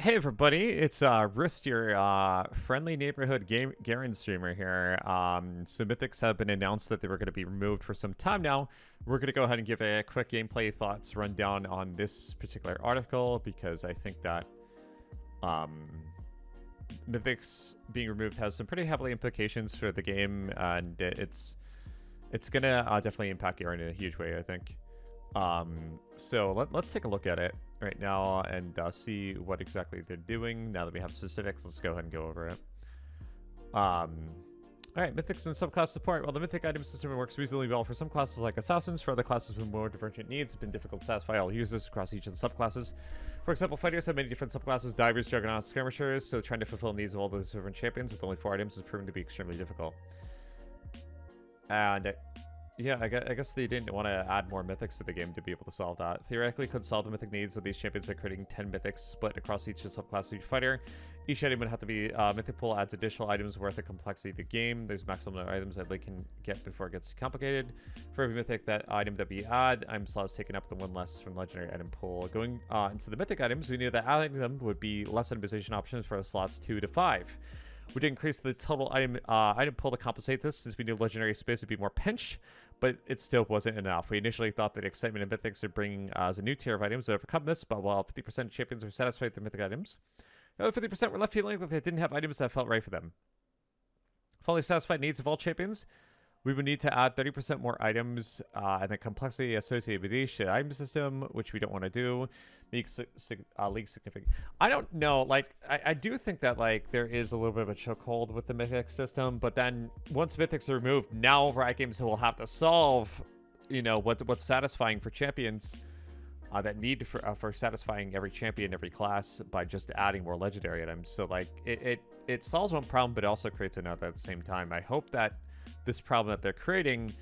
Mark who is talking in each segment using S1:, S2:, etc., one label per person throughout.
S1: Hey everybody, it's RISTE, your friendly neighborhood Garen streamer here. So Mythics have been announced that they were going to be removed for some time now. We're going to go ahead and give a quick gameplay thoughts rundown on this particular article because I think that Mythics being removed has some pretty heavily implications for the game, and it's going to definitely impact Garen in a huge way, I think. So let's take a look at it right now and see what exactly they're doing. Now that we have specifics, let's go ahead and go over it. Alright, Mythics and subclass support. While the Mythic item system works reasonably well for some classes like Assassins, for other classes with more divergent needs, it's been difficult to satisfy all users across each of the subclasses. For example, fighters have many different subclasses, divers, juggernauts, skirmishers, so trying to fulfill needs of all those different champions with only 4 items has proven to be extremely difficult. And yeah, I guess they didn't want to add more mythics to the game to be able to solve that. Theoretically, could solve the mythic needs of these champions by creating 10 mythics split across each subclass of each fighter. Each item would have to be mythic pool adds additional items worth the complexity of the game. There's maximum number of items that they can get before it gets complicated. For every mythic item that we add, item slot is taken up to 1 less from the legendary item pool. Going into the mythic items, we knew that adding them would be less itemization options for slots 2 to 5. We did increase the total item pool to compensate this, since we knew legendary space would be more pinched, but it still wasn't enough. We initially thought that excitement and mythics would bring as a new tier of items to overcome this, but while 50% of champions were satisfied with their mythic items, the other 50% were left feeling that they didn't have items that felt right for them. Fully satisfied needs of all champions, we would need to add 30% more items, and the complexity associated with each item system, which we don't want to do, makes league significant. I don't know, like, I do think that, like, there is a little bit of a chokehold with the mythic system, but then once mythics are removed, now Riot Games will have to solve, you know, what's satisfying for champions, that need for satisfying every champion, every class, by just adding more legendary items. So, like, it solves one problem, but it also creates another at the same time. I hope that this problem that they're creating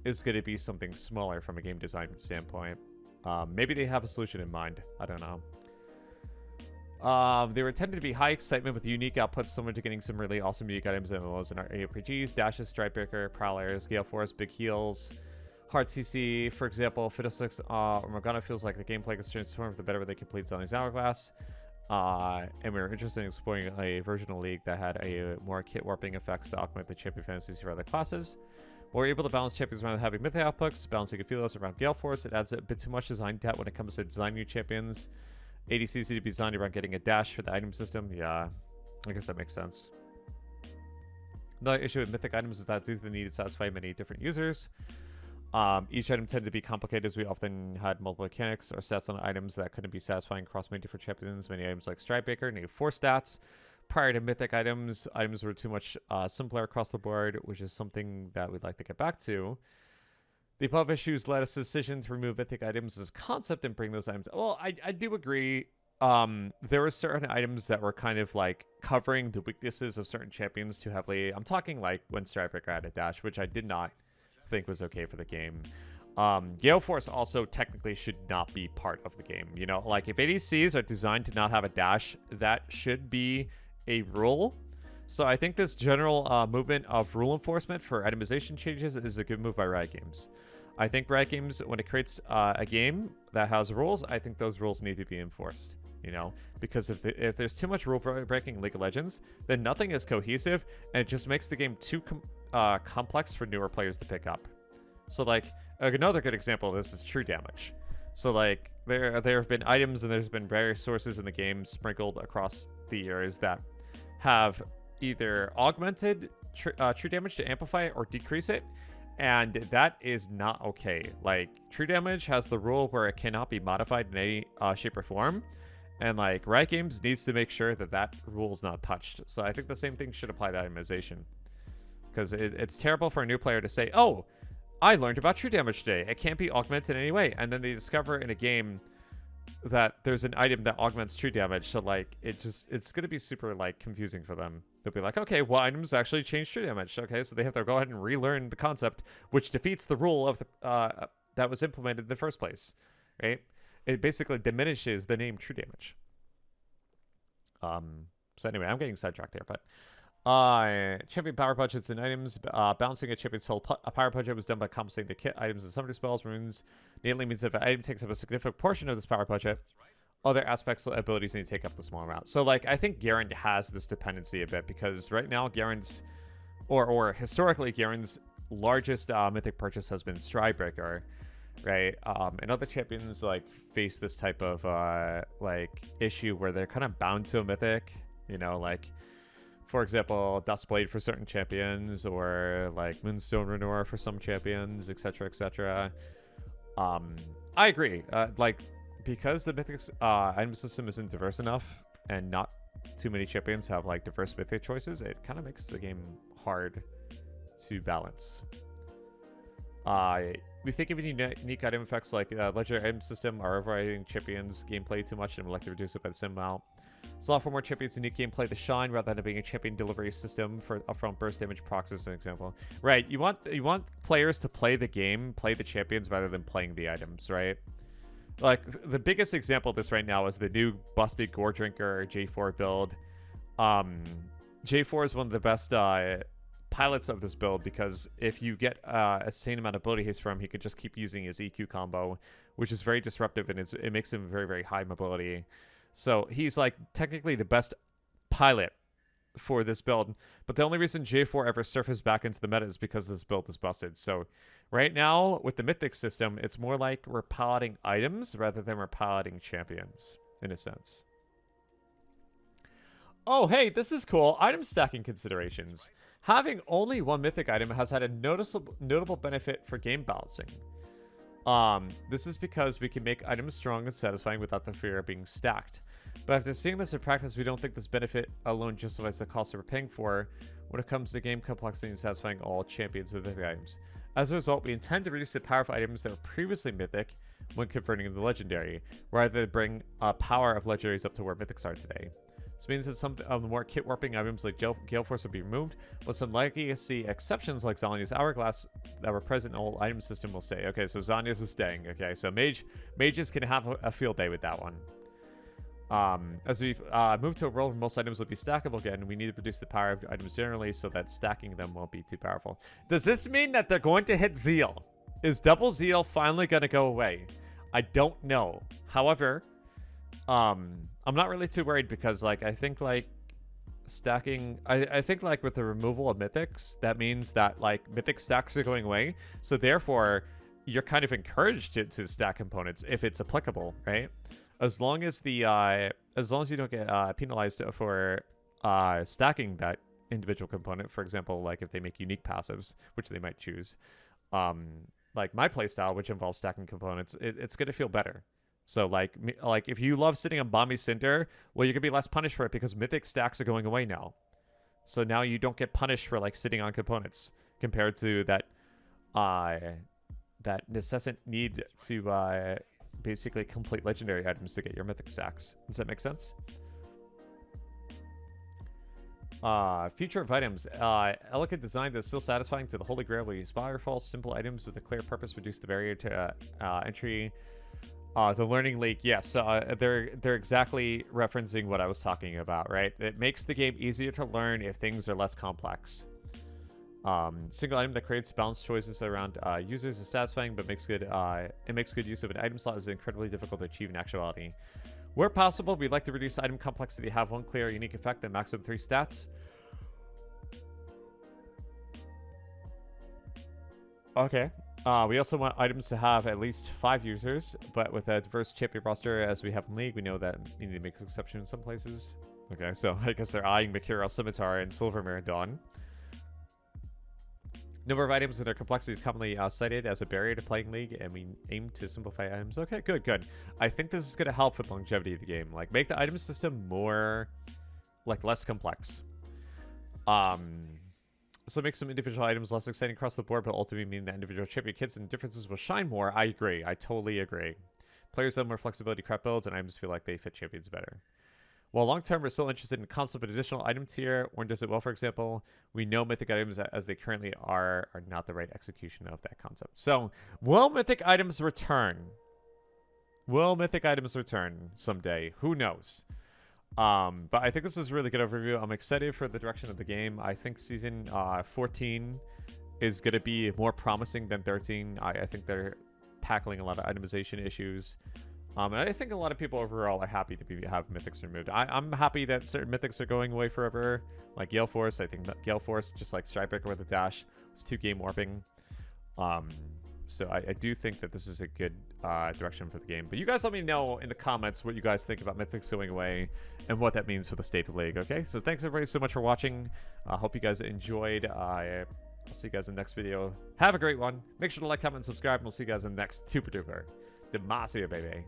S1: is going to be something smaller from a game design standpoint. Maybe they have a solution in mind. I don't know. There were tended to be high excitement with unique outputs similar to getting some really awesome unique items in MMOs and RPGs, Dashes, Strikebreaker, Prowlers, Gale Force, Big Heals, Hard CC, for example. Fiddlesticks or Morgana feels like the gameplay gets transformed for the better when they complete Zoning Hourglass. And we were interested in exploring a version of League that had a more kit warping effects to augment the champion fantasies for other classes. We're able to balance champions around having mythic outputs, balancing Ophelos around Gale Force. It adds a bit too much design debt when it comes to designing new champions. ADCs need to be designed around getting a dash for the item system. Yeah, I guess that makes sense. Another issue with mythic items is that due to the need to satisfy many different users, each item tended to be complicated, as we often had multiple mechanics or stats on items that couldn't be satisfying across many different champions. Many items like Strikebreaker needed 4 stats. Prior to mythic items were too much simpler across the board, which is something that we'd like to get back to. The above issues led us to the decision to remove mythic items as a concept and bring those items. Well, I do agree. There were certain items that were kind of like covering the weaknesses of certain champions too heavily. I'm talking like when Strikebreaker had a dash, which I did not think was okay for the game. Gale Force also technically should not be part of the game. You know, like if ADCs are designed to not have a dash, that should be a rule. So I think this general movement of rule enforcement for itemization changes is a good move by Riot Games. I think Riot Games, when it creates a game that has rules, I think those rules need to be enforced. You know, because if there's too much rule breaking in League of Legends, then nothing is cohesive, and it just makes the game too complex for newer players to pick up. So like another good example of this is true damage. So like there have been items and there's been various sources in the game sprinkled across the years that have either augmented true damage to amplify it or decrease it, and that is not okay. Like true damage has the rule where it cannot be modified in any shape or form, and like Riot Games needs to make sure that that rule is not touched. So I think the same thing should apply to itemization, because it's terrible for a new player to say, oh, I learned about true damage today, it can't be augmented in any way, and then they discover in a game that there's an item that augments true damage. So like it's gonna be super like confusing for them. They'll be like, okay, what items actually change true damage? Okay, so they have to go ahead and relearn the concept, which defeats the rule of the that was implemented in the first place, right? It basically diminishes the name true damage. So anyway, I'm getting sidetracked there, but champion power budgets and items. Balancing a champion's whole power budget was done by compensating the kit items and summoning spells. Runes neatly means if an item takes up a significant portion of this power budget, other aspects of abilities need to take up the small amount. So like I think Garen has this dependency a bit because right now Garen's or historically Garen's largest mythic purchase has been Stridebreaker, right? And other champions like face this type of like issue where they're kind of bound to a mythic, you know, like for example, Duskblade for certain champions, or like Moonstone Renora for some champions, etc., etc. I agree. Like because the mythics item system isn't diverse enough, and not too many champions have like diverse mythic choices, it kind of makes the game hard to balance. We think of unique item effects like legendary item system are overriding champions' gameplay too much and would like to reduce it by the same amount. So allow for more champions' unique gameplay to shine rather than being a champion delivery system for upfront burst damage procs as an example. Right, you want players to play the game, play the champions rather than playing the items, right? Like the biggest example of this right now is the new busted Gore Drinker J4 build. J4 is one of the best pilots of this build because if you get a insane amount of ability haste from him, he could just keep using his EQ combo, which is very disruptive and it makes him very, very high mobility. So he's like technically the best pilot for this build, but the only reason J4 ever surfaces back into the meta is because this build is busted. So right now with the mythic system, it's more like we're piloting items rather than we're piloting champions in a sense. Oh, hey, this is cool. Item stacking considerations. Having only one mythic item has had a notable benefit for game balancing. This is because we can make items strong and satisfying without the fear of being stacked. But after seeing this in practice, we don't think this benefit alone justifies the cost that we're paying for when it comes to game complexity and satisfying all champions with mythic items. As a result, we intend to reduce the power of items that were previously mythic when converting them to legendary, rather than bring power of legendaries up to where mythics are today. This means that some of the more kit warping items like Gale Force will be removed, but some legacy exceptions like Zhonya's Hourglass that were present in the old item system will stay. Okay, so Zhonya's is staying. Okay, so mages can have a field day with that one. As we move to a world where most items will be stackable again, we need to reduce the power of items generally so that stacking them won't be too powerful. Does this mean that they're going to hit Zeal? Is double Zeal finally going to go away? I don't know. However, I'm not really too worried because, like, I think, like, stacking... I think, like, with the removal of mythics, that means that, like, mythic stacks are going away. So, therefore, you're kind of encouraged to stack components if it's applicable, right? As long as the... as long as you don't get penalized for stacking that individual component. For example, like, if they make unique passives, which they might choose. Like, my playstyle, which involves stacking components, it's going to feel better. So, like if you love sitting on Bombi Cinder, well, you're going to be less punished for it because mythic stacks are going away now. So now you don't get punished for, like, sitting on components compared to that necessant need to basically complete legendary items to get your mythic stacks. Does that make sense? Future of items. Elegant design that's still satisfying to the Holy Grail. We aspire false, simple items with a clear purpose, reduce the barrier to entry. The Learning League, yes, they're exactly referencing what I was talking about, right? It makes the game easier to learn if things are less complex. Single item that creates balanced choices around users is satisfying, but makes good use of an item slot is incredibly difficult to achieve in actuality. Where possible, we'd like to reduce item complexity, have one clear, unique effect, and maximum 3 stats. Okay. We also want items to have at least 5 users, but with a diverse champion roster as we have in League, we know that we need to make exception in some places. Okay, so I guess they're eyeing Mercurial Scimitar and Silvermere Dawn. Number of items and their complexity is commonly cited as a barrier to playing League, and we aim to simplify items. Okay, good. I think this is going to help with longevity of the game. Like, make the item system more, like, less complex. So make some individual items less exciting across the board, but ultimately mean that individual champion kits and differences will shine more. I agree. I totally agree. Players have more flexibility, crap builds, and items feel like they fit champions better. While long-term, we're still interested in the concept of additional item tier, or does it well, for example, we know mythic items as they currently are not the right execution of that concept. So, will mythic items return? Will mythic items return someday? Who knows? But I think this is a really good overview. I'm excited for the direction of the game. I think Season 14 is going to be more promising than 13. I think they're tackling a lot of itemization issues. And I think a lot of people overall are happy to have mythics removed. I'm happy that certain mythics are going away forever, like Gale Force. I think that Gale Force, just like Strikebreaker with a dash, was 2-game warping. So I do think that this is a good direction for the game. But you guys let me know in the comments what you guys think about mythics going away and what that means for the state of the league, okay? So thanks everybody so much for watching. I hope you guys enjoyed. I'll see you guys in the next video. Have a great one. Make sure to like, comment, and subscribe, and we'll see you guys in the next Super Duper Demacia, baby.